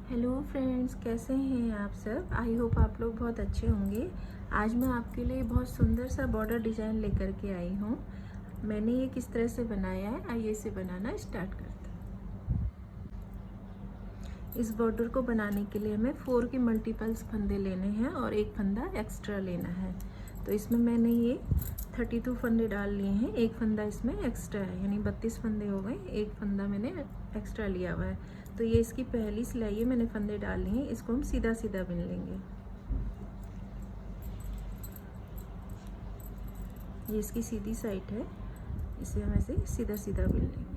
Hello friends, कैसे हैं आप सब। आई होप आप लोग बहुत अच्छे होंगे। आज मैं आपके लिए बहुत सुंदर सा बॉर्डर डिज़ाइन लेकर के आई हूँ। मैंने ये किस तरह से बनाया है, आइए इसे बनाना स्टार्ट करते हैं। इस बॉर्डर को बनाने के लिए हमें 4 के मल्टीपल्स फंदे लेने हैं और एक फंदा एक्स्ट्रा लेना है। तो इसमें मैंने ये 32 फंदे डाल लिए हैं, एक फंदा इसमें एक्स्ट्रा है, यानी 32 फंदे हो गए, एक फंदा मैंने एक्स्ट्रा लिया हुआ है। तो ये इसकी पहली सिलाई है, मैंने फंदे डाल लिए हैं, इसको हम सीधा सीधा बिन लेंगे। ये इसकी सीधी साइड है, इसे हम ऐसे सीधा सीधा बिन लेंगे।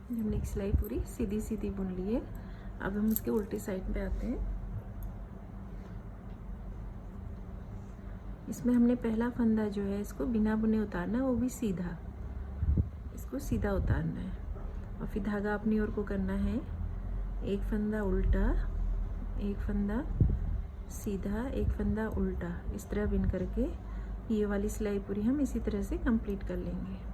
हमने एक सिलाई पूरी सीधी सीधी बुन ली है। अब हम इसके उल्टी साइड पे आते हैं। इसमें हमने पहला फंदा जो है इसको बिना बुने उतारना है, वो भी सीधा, इसको सीधा उतारना है और फिर धागा अपनी ओर को करना है। एक फंदा उल्टा, एक फंदा सीधा, एक फंदा उल्टा, इस तरह बिन करके ये वाली सिलाई पूरी हम इसी तरह से कंप्लीट कर लेंगे।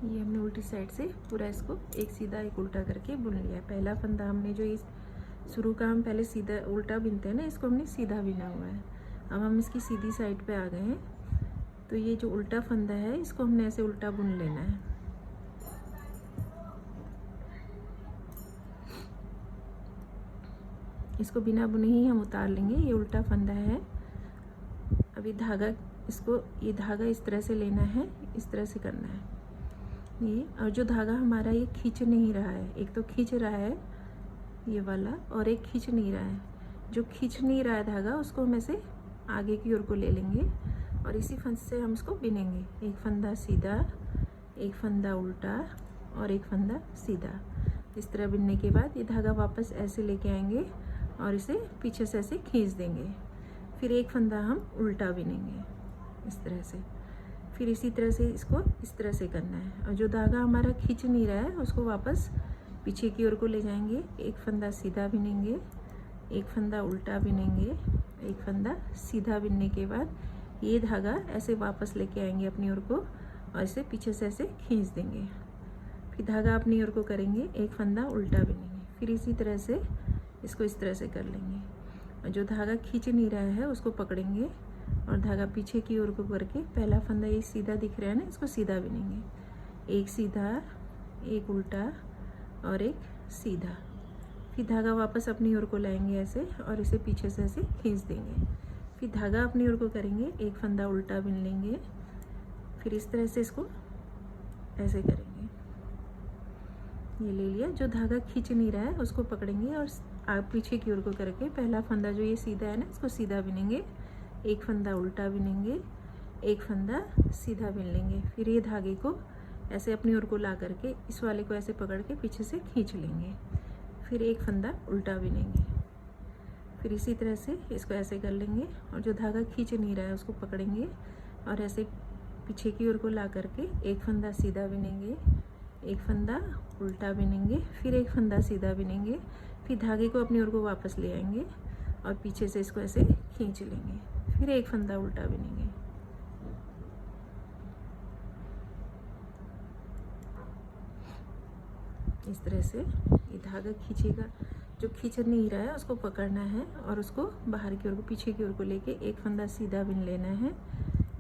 ये हमने उल्टी साइड से पूरा इसको एक सीधा एक उल्टा करके बुन लिया है। पहला फंदा हमने जो इस शुरू का हम पहले सीधा उल्टा बिनते हैं ना, इसको हमने सीधा बिना हुआ है। अब हम इसकी सीधी साइड पे आ गए हैं, तो ये जो उल्टा फंदा है इसको हमने ऐसे उल्टा बुन लेना है। इसको बिना बुने ही हम उतार लेंगे। ये उल्टा फंदा है। अभी धागा, इसको ये धागा इस तरह से लेना है, इस तरह से करना है ये। और जो धागा हमारा ये खींच नहीं रहा है, एक तो खींच रहा है ये वाला और एक खींच नहीं रहा है। जो खींच नहीं रहा है धागा, उसको हम ऐसे आगे की ओर को ले लेंगे और इसी फंद से हम इसको बिनेंगे। एक फंदा सीधा, एक फंदा उल्टा और एक फंदा सीधा। इस तरह बिनने के बाद ये धागा वापस ऐसे लेके आएंगे और इसे पीछे से ऐसे खींच देंगे। फिर एक फंदा हम उल्टा बिनेंगे इस तरह से। फिर इसी तरह से इसको इस तरह से करना है। और जो धागा हमारा खींच नहीं रहा है उसको वापस पीछे की ओर को ले जाएंगे। एक फंदा सीधा बिनेंगे, एक फंदा उल्टा बिनेंगे, एक फंदा सीधा बिनने के बाद ये धागा ऐसे वापस लेके आएंगे अपनी ओर को और इसे पीछे से ऐसे खींच देंगे। फिर धागा अपनी ओर को करेंगे, एक फंदा उल्टा बिनेंगे। फिर इसी तरह से इसको इस तरह से कर लेंगे। और जो धागा खींच नहीं रहा है उसको पकड़ेंगे और धागा पीछे की ओर को करके पहला फंदा ये सीधा दिख रहा है ना, इसको सीधा बिनेंगे। एक सीधा, एक उल्टा और एक सीधा। फिर धागा वापस अपनी ओर को लाएंगे ऐसे और इसे पीछे से ऐसे खींच देंगे। फिर धागा अपनी ओर को करेंगे, एक फंदा उल्टा बिन लेंगे। फिर इस तरह से इसको ऐसे करेंगे। ये ले लिया। जो धागा खींच नहीं रहा है उसको पकड़ेंगे और पीछे की ओर को करके पहला फंदा जो ये सीधा है ना, इसको सीधा बिनेंगे, एक फंदा उल्टा बिनेंगे, एक फंदा सीधा बिन लेंगे। फिर ये धागे को ऐसे अपनी ओर को ला करके इस वाले को ऐसे पकड़ के पीछे से खींच लेंगे। फिर एक फंदा उल्टा बिनेंगे। फिर इसी तरह से इसको ऐसे कर लेंगे और जो धागा खींच नहीं रहा है उसको पकड़ेंगे और ऐसे पीछे की ओर को ला करके एक फंदा सीधा बिनेंगे, एक फंदा उल्टा बिनेंगे, फिर एक फंदा सीधा बिनेंगे। फिर धागे को अपनी ओर को वापस ले आएंगे और पीछे से इसको ऐसे खींच लेंगे। फिर एक फंदा उल्टा बिनेंगे। इस तरह से ये धागा खींचेगा, जो खींच नहीं रहा है उसको पकड़ना है और उसको बाहर की ओर को, पीछे की ओर को लेके एक फंदा सीधा बिन लेना है,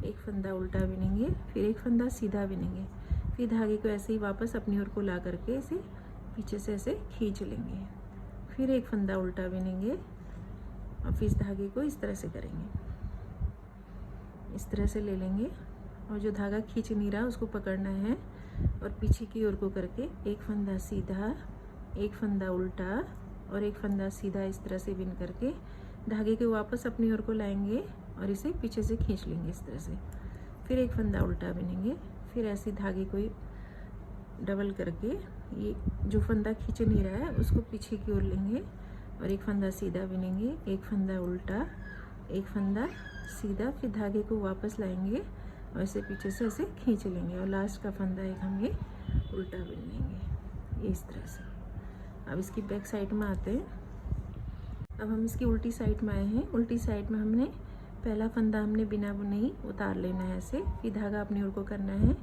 एक फंदा उल्टा बिनेंगे, फिर एक फंदा सीधा बिनेंगे। फिर धागे को ऐसे ही वापस अपनी ओर को ला करके इसे पीछे से ऐसे खींच लेंगे। फिर एक फंदा उल्टा बिनेंगे और फिर इस धागे को इस तरह से करेंगे, इस तरह से ले लेंगे और जो धागा खींच नहीं रहा उसको पकड़ना है और पीछे की ओर को करके एक फंदा सीधा, एक फंदा उल्टा और एक फंदा सीधा इस तरह से बिन करके धागे को वापस अपनी ओर को लाएंगे और इसे पीछे से खींच लेंगे इस तरह से। फिर एक फंदा उल्टा बिनेंगे। फिर ऐसे धागे को डबल करके ये जो फंदा खींच नहीं रहा है उसको पीछे की ओर लेंगे और एक फंदा सीधा बिनेंगे, एक फंदा उल्टा, एक फंदा सीधा, फिर धागे को वापस लाएंगे और इसे पीछे से ऐसे खींच लेंगे और लास्ट का फंदा एक हम ये उल्टा बिन लेंगे, इस तरह से। अब इसकी बैक साइड में आते हैं। अब हम इसकी उल्टी साइड में आए हैं। उल्टी साइड में हमने पहला फंदा हमने बिना बुने ही उतार लेना है ऐसे, फिर धागा अपनी ओर को करना है,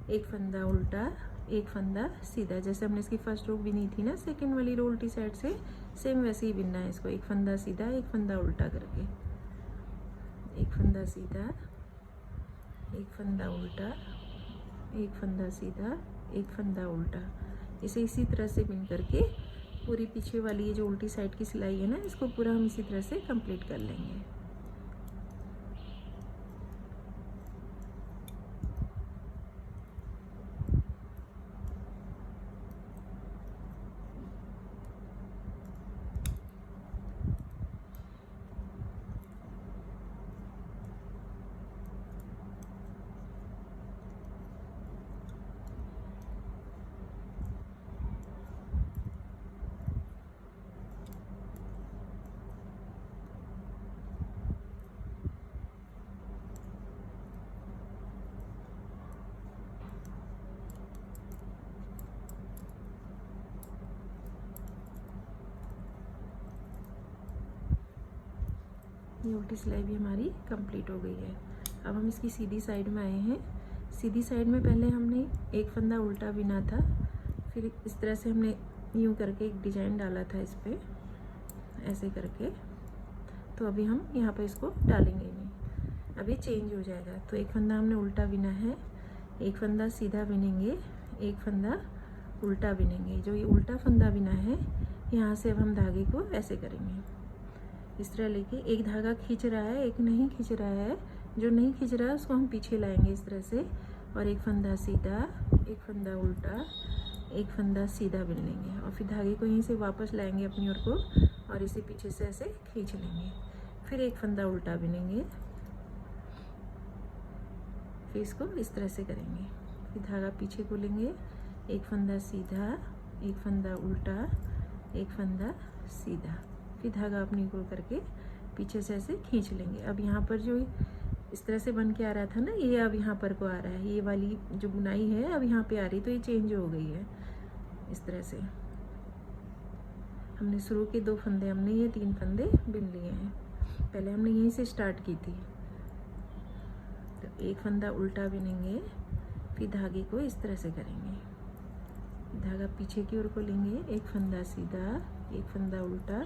एक फंदा उल्टा, एक फंदा सीधा, जैसे हमने इसकी फर्स्ट रो बिनी थी ना सेकंड वाली रो उल्टी साइड से, सेम वैसे ही बिनना है इसको, एक फंदा सीधा, एक फंदा उल्टा करके, एक फंदा सीधा, एक फंदा उल्टा, एक फंदा सीधा, एक फंदा उल्टा। इसे इसी तरह से बिन करके पूरी पीछे वाली ये जो उल्टी साइड की सिलाई है ना, इसको पूरा हम इसी तरह से कंप्लीट कर लेंगे। ये उल्टी सिलाई भी हमारी कंप्लीट हो गई है। अब हम इसकी सीधी साइड में आए हैं। सीधी साइड में पहले हमने एक फंदा उल्टा बिना था, फिर इस तरह से हमने यूँ करके एक डिजाइन डाला था इस पर ऐसे करके। तो अभी हम यहाँ पर इसको डालेंगे नहीं, अभी चेंज हो जाएगा। तो एक फंदा हमने उल्टा बिना है, एक फंदा सीधा बिनेंगे, एक फंदा उल्टा बिनेंगे। जो ये उल्टा फंदा बिना है यहाँ से अब हम धागे को ऐसे करेंगे, इस तरह लेके एक धागा खींच रहा है, एक नहीं खींच रहा है, जो नहीं खींच रहा है उसको हम पीछे लाएंगे इस तरह से और एक फंदा सीधा, एक फंदा उल्टा, एक फंदा सीधा बिन लेंगे और फिर धागे को यहीं से वापस लाएंगे अपनी ओर को और इसे पीछे से ऐसे खींच लेंगे। फिर एक फंदा उल्टा बिनेंगे, फिर इसको इस तरह से करेंगे। फिर धागा पीछे को लेंगे, एक फंदा सीधा, एक फंदा उल्टा, एक फंदा सीधा, फिर धागा अपनी को करके पीछे से ऐसे खींच लेंगे। अब यहाँ पर जो इस तरह से बन के आ रहा था ना, ये अब यहाँ पर को आ रहा है, ये वाली जो बुनाई है अब यहाँ पे आ रही, तो ये चेंज हो गई है। इस तरह से हमने शुरू के 2 फंदे हमने ये 3 फंदे बिन लिए हैं। पहले हमने यहीं से स्टार्ट की थी। तो एक फंदा उल्टा बिनेंगे, फिर धागे को इस तरह से करेंगे, धागा पीछे की ओर को लेंगे, एक फंदा सीधा, एक फंदा उल्टा,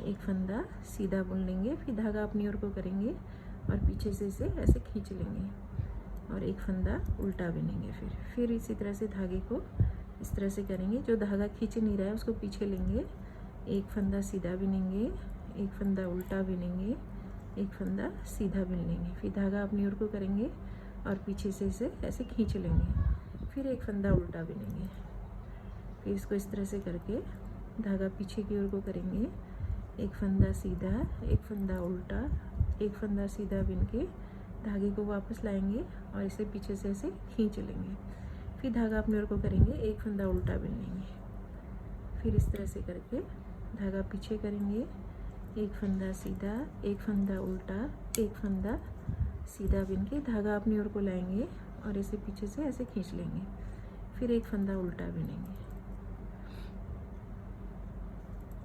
एक फंदा सीधा बुन लेंगे, फिर धागा अपनी ओर को करेंगे और पीछे से इसे ऐसे खींच लेंगे और एक फंदा उल्टा बिनेंगे। फिर इसी तरह से धागे को इस तरह से करेंगे, जो धागा खींच नहीं रहा है उसको पीछे लेंगे, एक फंदा सीधा बिनेंगे, एक फंदा उल्टा बिनेंगे, एक फंदा सीधा बिन लेंगे, फिर धागा अपनी ओर को करेंगे और पीछे से इसे ऐसे खींच लेंगे, फिर एक फंदा उल्टा बिनेंगे, फिर इसको इस तरह से करके धागा पीछे की ओर को करेंगे, एक फंदा सीधा, एक फंदा उल्टा, एक फंदा सीधा बिन के धागे को वापस लाएंगे और इसे पीछे से ऐसे खींच लेंगे। फिर धागा अपने ओर को करेंगे, एक फंदा उल्टा बिन लेंगे, फिर इस तरह से करके धागा पीछे करेंगे, एक फंदा सीधा, एक फंदा उल्टा, एक फंदा सीधा बिन के धागा अपनी ओर को लाएंगे और इसे पीछे से ऐसे खींच लेंगे, फिर एक फंदा उल्टा बिनेंगे,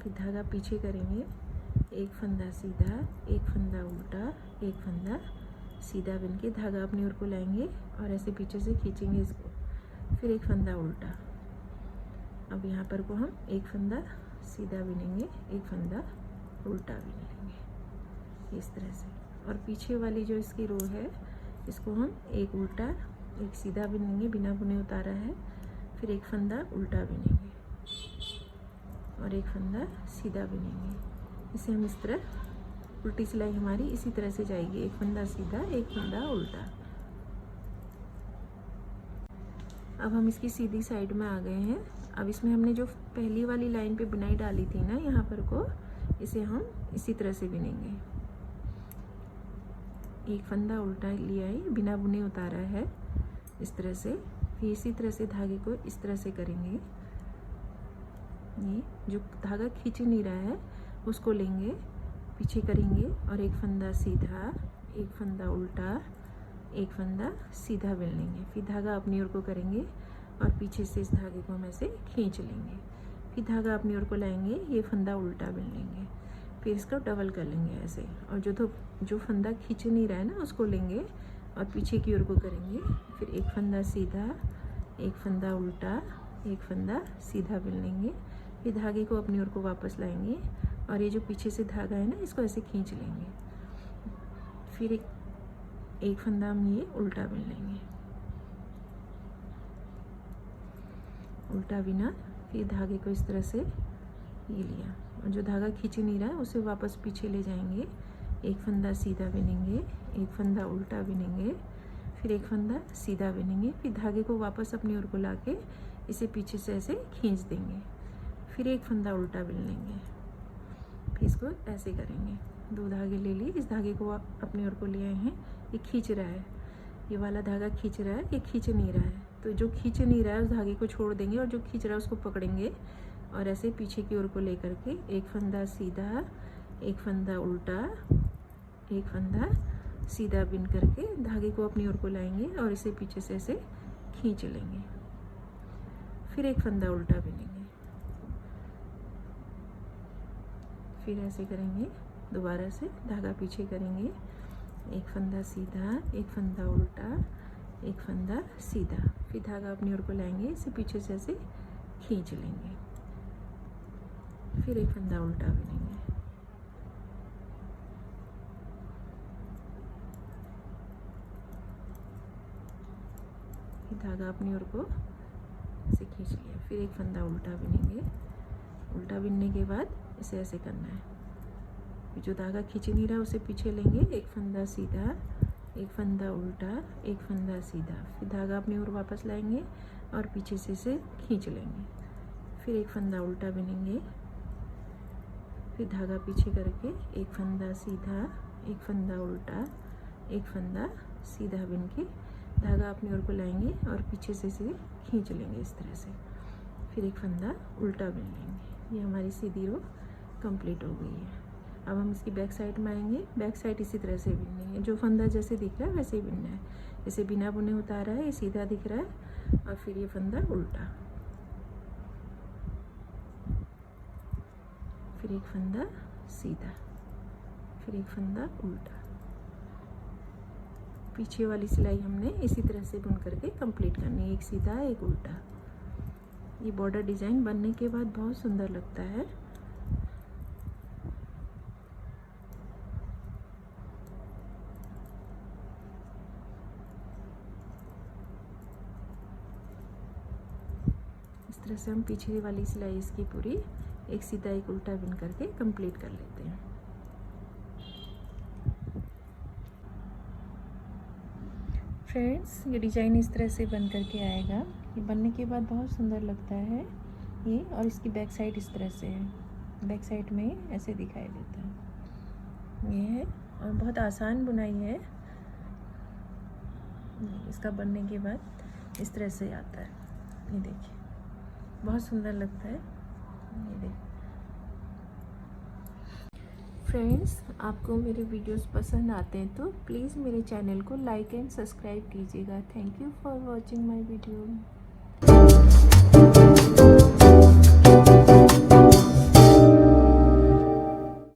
फिर धागा पीछे करेंगे, एक फंदा सीधा, एक फंदा उल्टा, एक फंदा सीधा बिन के धागा अपनी ओर को लाएंगे और ऐसे पीछे से खींचेंगे इसको, फिर एक फंदा उल्टा। अब यहाँ पर को हम एक फंदा सीधा बिनेंगे, एक फंदा उल्टा बिन लेंगे इस तरह से। और पीछे वाली जो इसकी रो है इसको हम एक उल्टा एक सीधा बिनेंगे, बिना बुने उतारा है, फिर एक फंदा उल्टा बिनेंगे और एक फंदा सीधा बिनेंगे। इसे हम इस तरह उल्टी सिलाई हमारी इसी तरह से जाएगी, एक फंदा सीधा, एक फंदा उल्टा। अब हम इसकी सीधी साइड में आ गए हैं। अब इसमें हमने जो पहली वाली लाइन पे बुनाई डाली थी ना यहाँ पर को, इसे हम इसी तरह से बिनेंगे, एक फंदा उल्टा लिया है, बिना बुने उतारा है इस तरह से। फिर इसी तरह से धागे को इस तरह से करेंगे, ये जो धागा खींच नहीं रहा है उसको लेंगे, पीछे करेंगे और एक फंदा सीधा, एक फंदा उल्टा, एक फंदा सीधा बिन लेंगे, फिर धागा अपनी ओर को करेंगे और पीछे से इस धागे को हम ऐसे खींच लेंगे, फिर धागा अपनी ओर को लाएंगे, ये फंदा उल्टा बिन लेंगे, फिर इसको डबल कर लेंगे ऐसे। और जो फंदा खींच नहीं रहा है ना उसको लेंगे और पीछे की ओर को करेंगे, फिर एक फंदा सीधा, एक फंदा उल्टा, एक फंदा सीधा बिन लेंगे, फिर धागे को अपनी ओर को वापस लाएंगे और ये जो पीछे से धागा है ना इसको ऐसे खींच लेंगे, फिर एक फंदा हम ये उल्टा बिन लेंगे, उल्टा बिना, फिर धागे को इस तरह से ये लिया और जो धागा खींच नहीं रहा है उसे वापस पीछे ले जाएंगे, एक फंदा सीधा बिनेंगे, एक फंदा उल्टा बिनेंगे, फिर एक फंदा सीधा बिनेंगे, फिर धागे को वापस अपनी ओर को लाके इसे पीछे से ऐसे खींच देंगे, फिर एक फंदा उल्टा बिन लेंगे, फिर इसको ऐसे करेंगे। दो धागे ले लिए, इस धागे को अपनी ओर को ले आए हैं, ये खींच रहा है, ये वाला धागा खींच रहा है, ये खींच नहीं रहा है, तो जो खींच नहीं रहा है उस धागे को छोड़ देंगे और जो खींच रहा है उसको पकड़ेंगे और ऐसे पीछे की ओर को लेकर के एक फंदा सीधा, एक फंदा उल्टा, एक फंदा सीधा बिन करके धागे को अपनी ओर को लाएंगे और इसे पीछे से ऐसे खींच लेंगे, फिर एक फंदा उल्टा बिनेंगे, फिर ऐसे करेंगे दोबारा से, धागा पीछे करेंगे, एक फंदा सीधा, एक फंदा उल्टा, एक फंदा सीधा, फिर धागा अपनी ओर को लाएंगे, इसे पीछे से ऐसे खींच लेंगे, फिर एक फंदा उल्टा बिनेंगे, फिर धागा अपनी ओर को ऐसे खींच लिया, फिर एक फंदा उल्टा बिनेंगे, उल्टा बिनने के बाद इसे ऐसे करना है, जो धागा खींच नहीं रहा उसे पीछे लेंगे, एक फंदा सीधा, एक फंदा उल्टा, एक फंदा सीधा, फिर धागा अपनी ओर वापस लाएंगे और पीछे से इसे खींच लेंगे, फिर एक फंदा उल्टा बिनेंगे, फिर धागा पीछे करके एक फंदा सीधा, एक फंदा उल्टा, एक फंदा सीधा बिन के धागा अपनी ओर को लाएंगे और पीछे से इसे खींच लेंगे इस तरह से, फिर एक फंदा उल्टा बिन लेंगे। ये हमारी सीधी रो कंप्लीट हो गई है। अब हम इसकी बैक साइड में आएंगे, बैक साइड इसी तरह से बिननी है, जो फंदा जैसे दिख रहा है वैसे ही बिनना है, इसे बिना बुने उतारा है, ये सीधा दिख रहा है और फिर ये फंदा उल्टा, फिर एक फंदा सीधा, फिर एक फंदा उल्टा। पीछे वाली सिलाई हमने इसी तरह से बुन करके कंप्लीट करनी है, एक सीधा एक उल्टा। ये बॉर्डर डिज़ाइन बनने के बाद बहुत सुंदर लगता है। इस तरह से हम पीछे वाली सिलाई इसकी पूरी एक सीधा एक उल्टा बुन करके कंप्लीट कर लेते हैं। फ्रेंड्स, ये डिज़ाइन इस तरह से बन करके आएगा। ये बनने के बाद बहुत सुंदर लगता है। ये, और इसकी बैक साइड इस तरह से है, बैक साइड में ऐसे दिखाई देता है। ये है, और बहुत आसान बुनाई है। इसका बनने के बाद इस तरह से आता है, ये देखिए, बहुत सुंदर लगता है। ये देखिए फ्रेंड्स, आपको मेरे वीडियोस पसंद आते हैं तो प्लीज़ मेरे चैनल को लाइक एंड सब्सक्राइब कीजिएगा। Thank you for watching my video.